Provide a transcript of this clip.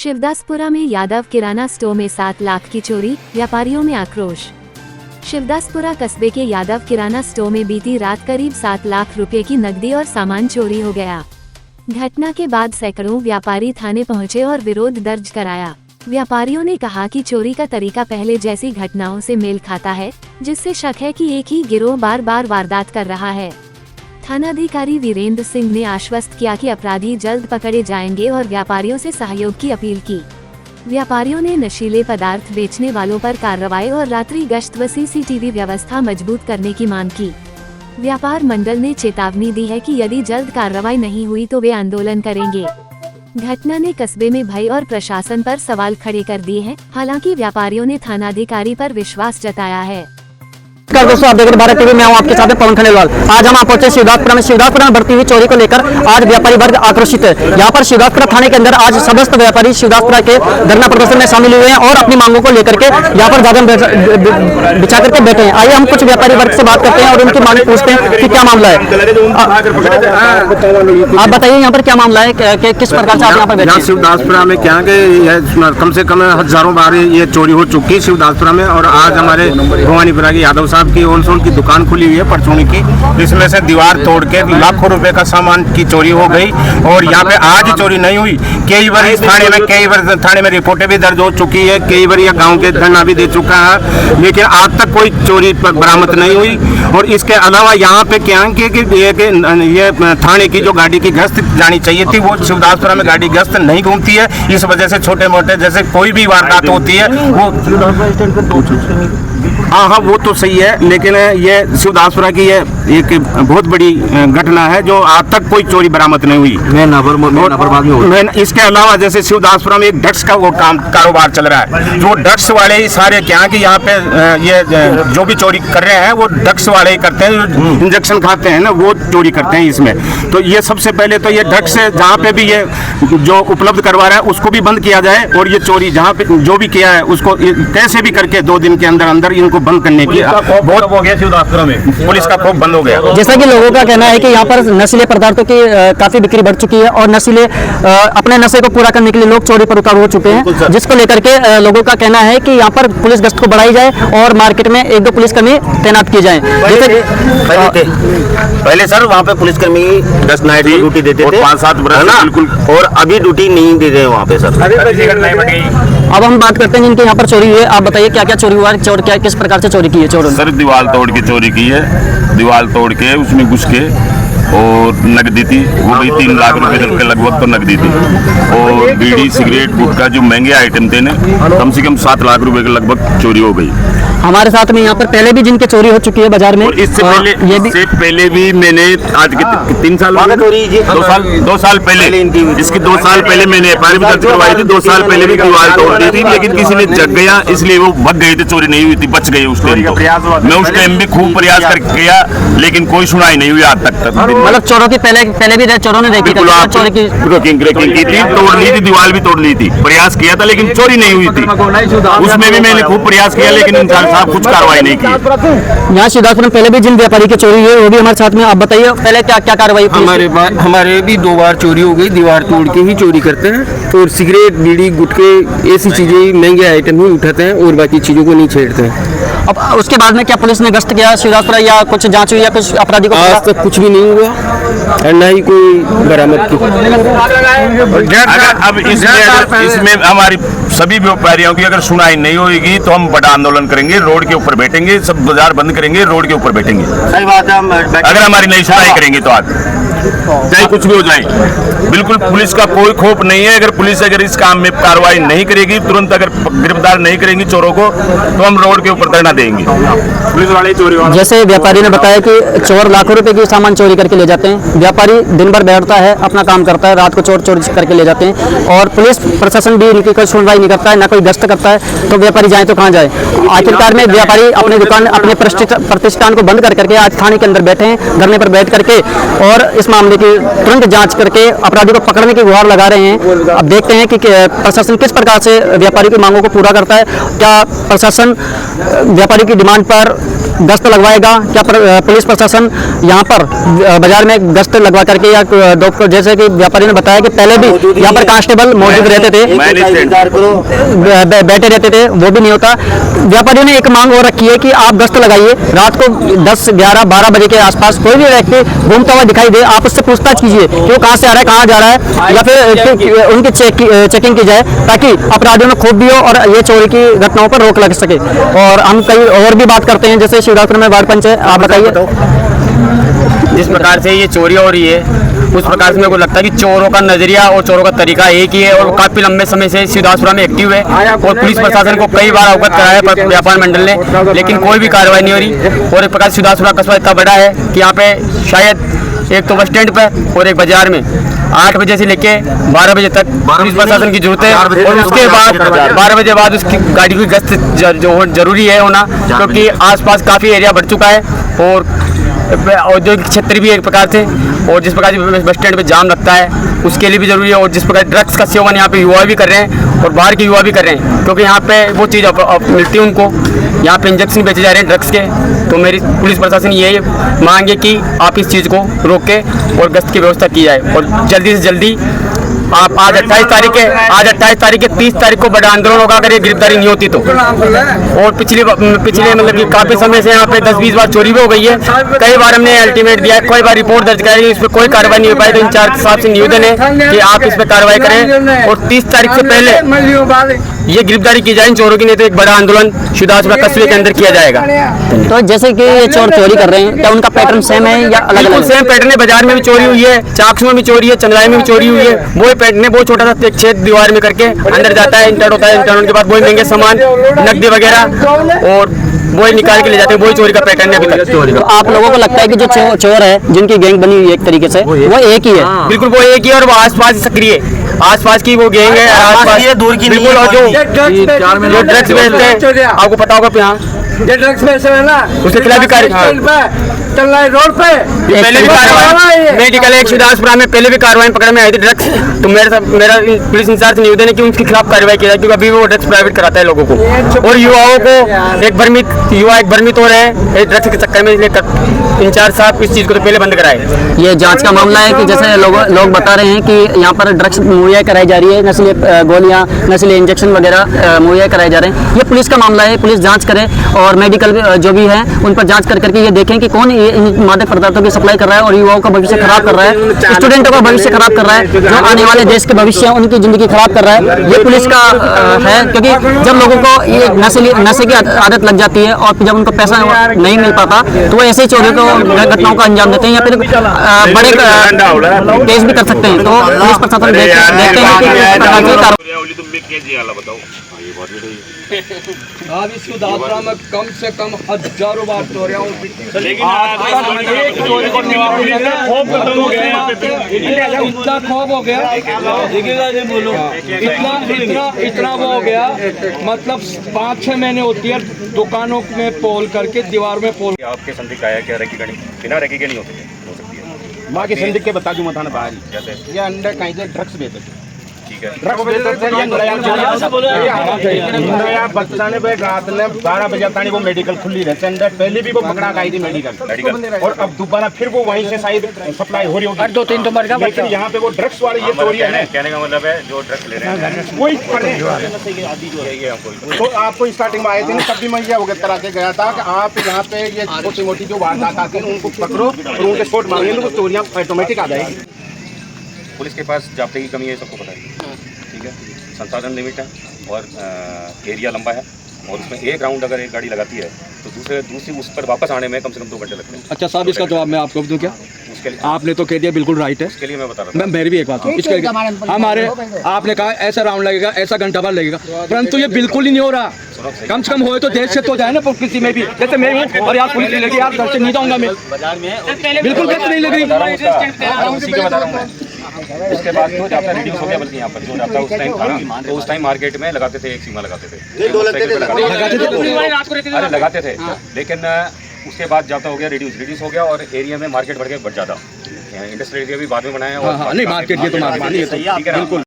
शिवदासपुरा में यादव किराना स्टोर में 7 लाख की चोरी, व्यापारियों में आक्रोश। शिवदासपुरा कस्बे के यादव किराना स्टोर में बीती रात करीब 7 लाख रुपए की नकदी और सामान चोरी हो गया। घटना के बाद सैकड़ों व्यापारी थाने पहुंचे और विरोध दर्ज कराया। व्यापारियों ने कहा कि चोरी का तरीका पहले जैसी घटनाओं से मेल खाता है, जिससे शक है कि एक ही गिरोह बार बार वारदात कर रहा है। थानाधिकारी वीरेंद्र सिंह ने आश्वस्त किया कि अपराधी जल्द पकड़े जाएंगे और व्यापारियों से सहयोग की अपील की। व्यापारियों ने नशीले पदार्थ बेचने वालों पर कार्रवाई और रात्रि गश्त व सीसीटीवी व्यवस्था मजबूत करने की मांग की। व्यापार मंडल ने चेतावनी दी है कि यदि जल्द कार्रवाई नहीं हुई तो वे आंदोलन करेंगे। घटना ने कस्बे में भय और प्रशासन पर सवाल खड़े कर दिए हैं। हालांकि व्यापारियों ने थानाधिकारी पर विश्वास जताया है। दोस्तों, आप देख रहे भारत टीवी में हूं आपके साथ पवन खंडेलवाल। आज हम पहुंचे शिवदासपुरा में बढ़ती हुई चोरी को लेकर आज व्यापारी वर्ग आक्रोशित है। यहां पर शिवदासपुरा थाने के अंदर आज समस्त व्यापारी शिवदासपुरा के धरना प्रदर्शन में शामिल हुए हैं और अपनी मांगों को लेकर के यहां पर जागरण बिछा करके बैठे हैं। आइए हम कुछ व्यापारी वर्ग से बात करते हैं और उनकी मांग पूछते हैं कि क्या मामला है। आप बताइए यहाँ पर क्या मामला है, किस प्रकार से आप यहाँ पर बैठे हैं? शिवदासपुरा में क्या कम से कम हजारों बार ये चोरी हो चुकी है शिवदासपुरा में। और आज हमारे भवानीपुरा के यादव साहब की होलसेल की दुकान खुली हुई है परचूनी की, जिसमें से दीवार तोड़ के लाखों रुपए का सामान की चोरी हो गई। और यहाँ पे आज चोरी नहीं हुई, कई बार थाने में रिपोर्टें भी दर्ज हो चुकी है, कई बार यह गांव के धरना भी दे चुका है, लेकिन आज तक कोई चोरी बरामद नहीं हुई। और इसके अलावा यहाँ पे क्या ये थाने की जो गाड़ी की गश्त जानी चाहिए थी, वो शिवदासपुरा में गाड़ी गश्त नहीं घूमती है। इस वजह से छोटे मोटे जैसे कोई भी वारदात होती है वो हाँ वो तो सही है, लेकिन ये शिवदासपुरा की ये एक बहुत बड़ी घटना है जो आज तक कोई चोरी बरामद नहीं हुई। इसके अलावा जैसे शिवदासपुरा में एक ड्रग्स का वो कारोबार चल रहा है, जो ड्रग्स वाले ही सारे क्या कि यहाँ पे ये जो भी चोरी कर रहे हैं वो ड्रग्स वाले ही करते हैं, जो इंजेक्शन खाते हैं ना वो चोरी करते हैं इसमें। तो ये सबसे पहले तो ये ड्रग्स जहाँ पे भी ये जो उपलब्ध करवा रहा है उसको भी बंद किया जाए, और ये चोरी जहाँ पे जो भी किया है उसको कैसे भी करके 2 दिन के अंदर अंदर इनको बंद करने की बहुत हो गया। शिवदासपुरा में पुलिस का खौफ बंद हो गया। जैसा कि लोगों का कहना है कि यहाँ पर नशीले पदार्थों की काफी बिक्री बढ़ चुकी है और नशीले अपने नशे को पूरा करने के लिए लोग चोरी पर उतारू हो चुके हैं, जिसको लेकर के लोगों का कहना है कि यहाँ पर पुलिस गश्त को बढ़ाई जाए और मार्केट में 1-2 पुलिसकर्मी तैनात किए जाए। पहले सर वहाँ पे पुलिसकर्मी 10 नाइट की ड्यूटी देते थे 5-7 बरस बिल्कुल, और अभी ड्यूटी नहीं दे रहे वहाँ पे सर। अब हम बात करते हैं जिनके यहाँ पर चोरी हुई है। आप बताइए क्या क्या चोरी हुआ है, चोर क्या किस प्रकार से चोरी की है? चोरों ने सर दीवार तोड़ के चोरी की है, दीवार तोड़ के उसमें घुस के और नकदी थी वो भी 3 लाख रुपए के लगभग तो नकदी थी, और बीड़ी सिगरेट गुटखा जो महंगे आइटम थे ना कम से कम 7 लाख रुपए के लगभग चोरी हो गई। हमारे साथ में यहाँ पर पहले भी जिनके चोरी हो चुकी है बाजार में, इससे पहले भी मैंने आज के 3 साल 2 साल पहले इसकी 2 साल पहले मैंने एफआईआर भी दर्ज करवाई थी। 2 साल पहले भी दीवार तोड़ दी थी, लेकिन किसी ने जग गया इसलिए वो भग गए थे, चोरी नहीं हुई थी, बच गए उस टाइम। मैं उस टाइम भी खूब प्रयास करके गया, लेकिन कोई सुनाई नहीं हुई आज तक। मतलब चोरों की पहले भी चोरों ने देखी चोरी की रेकिंग की थी, तोड़ ली थी, दीवार भी तोड़ ली थी, प्रयास किया था लेकिन चोरी नहीं हुई थी। उसमें भी मैंने खूब प्रयास किया लेकिन साहब कुछ कार्रवाई नहीं की। यहाँ शिवदासपुरा में पहले भी जिन व्यापारी की चोरी हुई है वो भी हमारे साथ में। आप बताइए पहले क्या क्या कार्रवाई? हमारे भी 2 बार चोरी हो गई, दीवार तोड़ के ही चोरी करते हैं, और सिगरेट बीड़ी गुटके ऐसी चीजें महंगे आइटम ही उठाते हैं और बाकी चीजों को नहीं छेड़ते हैं। अब उसके बाद में क्या पुलिस ने गश्त किया शिवदासपुरा या कुछ जांच हुई या कुछ अपराधी को? आज तक कुछ भी नहीं हुआ और न ही कोई बरामद की। अब इसमें हमारी सभी व्यापारियों की अगर सुनाई नहीं होगी तो हम बड़ा आंदोलन करेंगे, रोड के ऊपर बैठेंगे, सब बाजार बंद करेंगे, रोड के ऊपर बैठेंगे। सही बात है, अगर हमारी नहीं सुनाई करेंगे तो आज चाहे कुछ भी हो जाए। बिल्कुल पुलिस का कोई खौफ नहीं है। अगर पुलिस इस काम में कार्रवाई नहीं करेगी, तुरंत अगर गिरफ्तार नहीं करेंगी चोरों को, तो हम रोड के ऊपर धरना देंगे। पुलिस वाले चोरी जैसे व्यापारी ने बताया कि चोर लाखों रुपए की सामान चोरी करके ले जाते हैं। व्यापारी दिन भर बैठता है, अपना काम करता है, रात को चोर चोरी करके ले जाते हैं, और पुलिस प्रशासन भी इनकी कोई सुनवाई नहीं करता है, ना कोई गश्त करता है। तो व्यापारी जाए तो कहाँ जाए? आखिरकार में व्यापारी अपनी दुकान अपने प्रतिष्ठान को बंद करके आज थाने के अंदर बैठे हैं, धरने पर बैठ करके, और इस मामले की तुरंत जांच करके अपराधी को पकड़ने की गुहार लगा रहे हैं। अब देखते हैं कि प्रशासन किस प्रकार से व्यापारी की मांगों को पूरा करता है। क्या प्रशासन व्यापारी की डिमांड पर गश्त लगवाएगा? क्या पुलिस प्रशासन यहाँ पर बाजार में गश्त लगवा करके या जैसे कि व्यापारी ने बताया कि पहले भी यहाँ पर कांस्टेबल मौजूद रहते थे, बैठे रहते थे, वो भी नहीं होता। व्यापारी ने एक मांग और रखी है कि आप गश्त लगाइए, रात को 10, 11, 12 बजे के आसपास कोई भी व्यक्ति घूमता हुआ दिखाई दे, आप उससे पूछताछ कीजिए कि वो कहाँ से आ रहा है, कहाँ जा रहा है, या फिर उनकी चेकिंग की जाए ताकि अपराधियों में खूब भी हो और ये चोरी की घटनाओं पर रोक लग सके। और हम कई और भी बात करते हैं, जैसे शिवदासपुर में वार्ड पंच है, आप बताइए। जिस प्रकार से ये चोरी हो रही है उस प्रकार से मेरे को लगता है कि चोरों का नजरिया और चोरों का तरीका एक ही है और काफी लंबे समय से शिवदासपुरा में एक्टिव है और पुलिस प्रशासन को कई बार अवगत कराया व्यापार मंडल ने, लेकिन कोई भी कार्रवाई नहीं हो रही। और एक प्रकार से शिवदासपुरा कस्बा इतना बड़ा है कि यहाँ पे शायद एक तो बस स्टैंड पर और एक बाजार में 8 बजे से लेके 12 बजे तक पुलिस प्रशासन की जरूरत है और उसके बाद 12 बजे बाद उसकी गाड़ी की गश्त जो जरूरी है होना, क्योंकि आसपास काफ़ी एरिया बढ़ चुका है और औद्योगिक क्षेत्र भी एक प्रकार से, और जिस प्रकार से बस स्टैंड पे जाम लगता है उसके लिए भी जरूरी है। और जिस प्रकार ड्रग्स का सेवन यहाँ पे युवा भी कर रहे हैं और बाहर के युवा भी कर रहे हैं, क्योंकि यहाँ पे वो चीज़ मिलती है उनको, यहाँ पे इंजेक्शन बेचे जा रहे हैं ड्रग्स के। तो मेरी पुलिस प्रशासन ये मांग है कि आप इस चीज़ को रोके और गश्त की व्यवस्था की जाए और जल्दी से जल्दी। आप आज 28 तारीख है, आज 28 तारीख है, 30 तारीख को बड़ा आंदोलन होगा अगर ये गिरफ्तारी नहीं होती तो। और पिछले मतलब कि काफी समय से यहाँ पे 10-20 बार चोरी भी हो गई है, कई बार हमने अल्टीमेट दिया, कई बार रिपोर्ट दर्ज कराई, इस पर कोई कार्रवाई नहीं हो पाई। तो इंचार्ज साहब से निवेदन है कि आप इस पर कार्रवाई करें और 30 तारीख से पहले ये गिरफ्तारी की जाए इन चोरों की, नहीं तो एक बड़ा आंदोलन शिवदासपुरा कस्बे के अंदर किया जाएगा। तो जैसे कि ये चोर चोरी कर रहे हैं, क्या उनका पैटर्न सेम है या अलग अलग? सेम पैटर्न है, बाजार में भी चोरी हुई है, चाकसू में भी चोरी है, चंद्राई में भी चोरी हुई है। वो पैटर्न है, बहुत छोटा सा एक छेद दीवार में करके अंदर जाता है, इंटर होता है, इंटर होने के बाद वही महंगे सामान नकदी वगैरह और वही निकाल के ले जाते हैं, वही चोरी का पैटर्न है अभी तक चोरी का। तो आप लोगों को लगता है कि जो चोर है जिनकी गैंग बनी हुई है एक तरीके से वो एक ही है? बिल्कुल वो एक ही है और वो आसपास सक्रिय, आसपास की वो गैंग है, आसपास दूर की बिल्कुल। और जो ड्रग्स बेचते हैं आपको पता होगा यहाँ ये ड्रग्स बेच रहे हैं ना, उसके खिलाफ भी चल रहा है रोड पे। पहले भी कार्रवाई मेडिकल एक शिवदासपुरा में पहले भी कार्रवाई पकड़ में आई थी ड्रग्स। तो मेरा पुलिस इंचार्ज निवेदन है कि उनके खिलाफ कार्रवाई की जाए, क्योंकि अभी वो ड्रग्स प्राइवेट कराता है लोगों को और युवाओं को एक भ्रमित हो रहे हैं ड्रग्स के चक्कर में। इसलिए इंचार्ज साहब इस चीज़ को तो पहले बंद कराए। ये जांच का मामला है कि जैसे लोग बता रहे हैं कि यहाँ पर ड्रग्स मुहैया कराई जा रही है, नस्ली गोलियाँ, नस्ली इंजेक्शन वगैरह मुहैया कराए जा रहे हैं। ये पुलिस का मामला है, पुलिस जांच करे और मेडिकल जो भी है उन पर जांच करके ये देखें कि कौन ये इन मादक पदार्थों की सप्लाई कर रहा है और युवाओं का भविष्य खराब कर रहा है, स्टूडेंटों का भविष्य खराब कर रहा है, जो आने वाले देश के भविष्य उनकी जिंदगी खराब कर रहा है। ये पुलिस का है, क्योंकि जब लोगों को ये नशे की आदत लग जाती है और जब उनको पैसा नहीं मिल पाता तो वो ऐसे ही चोरी को घटनाओं को अंजाम देते हैं या फिर बड़े केस भी कर सकते हैं। तो पुलिस प्रशासन देखते हैं अब इस शिवदासपुरा में कम से कम हजारों बार चोरियां इतना खौफ हो गया, इतना वो हो गया, मतलब 5-6 महीने होती है दुकानों में पोल करके दीवार में पोल। आपके संदिग्ध आया क्या रैकी गणी बिना रैकी के नहीं हो सकती माँ के संदिग्ध के बता दूं मथाना बाहर ये अंडर कहीं से ड्रग्स बेचते थे। ठीक है, ड्रग्स बेचते थे नया बच्चा ने रात में 12 बजे तक वो मेडिकल खुली रहते अंदर, पहले भी वो पकड़ा गई थी मेडिकल और अब दोबारा फिर वो वहीं से शायद सप्लाई हो रही होगी 2-3 तो मर गया। लेकिन यहाँ पे वो ड्रग्स वाले ये चोरी है, कहने का मतलब है जो ड्रग्स ले रहे हैं वही तो आपको स्टार्टिंग में आए थे तब भी मैं ये अवगत करा के गया था कि आप यहाँ पे ये छोटी मोटी जो वारदात आती है उनको पकड़ो और उनके स्पॉट मांगे तो चोरियाँ ऑटोमेटिक आ जाएगी। पुलिस के पास जाब्ते की कमी है, सबको पता है। ठीक है, संसाधन लिमिट है और एरिया लंबा है और उसमें एक राउंड अगर एक गाड़ी लगाती है तो दूसरी उस पर वापस आने में कम से कम 2 घंटे लगते हैं। अच्छा साहब, इसका जवाब मैं आपको दूं क्या? उसके लिए आपने तो कह दिया बिल्कुल राइट है, उसके लिए मैं बता रहा मैं मेरी भी एक बात हूँ इसके लिए हमारे आपने कहा ऐसा राउंड लगेगा, ऐसा घंटा भर लगेगा, परंतु ये बिल्कुल ही नहीं हो रहा। कम से कम हो तो देश से तो जाए ना, किसी में भी जैसे मैं हूँ और यार पुलिस लगी यार घर से नहीं जाऊंगा मैं, बिल्कुल कैसे नहीं लग रही। उसके बाद तो जाता रिड्यूस हो गया, बल्कि यहाँ पर जो जाता उस टाइम था ना, तो उस टाइम मार्केट में लगाते थे, एक सीमा लगाते थे, अरे लगाते थे, लेकिन उसके बाद जाता हो गया रिड्यूस हो गया और एरिया में मार्केट बढ़ गया बहुत ज़्यादा। इंडस्ट्रियल एरिया भी बाद में बनाया और नहीं मार्केट ये तो मार्केट ठीक है ना।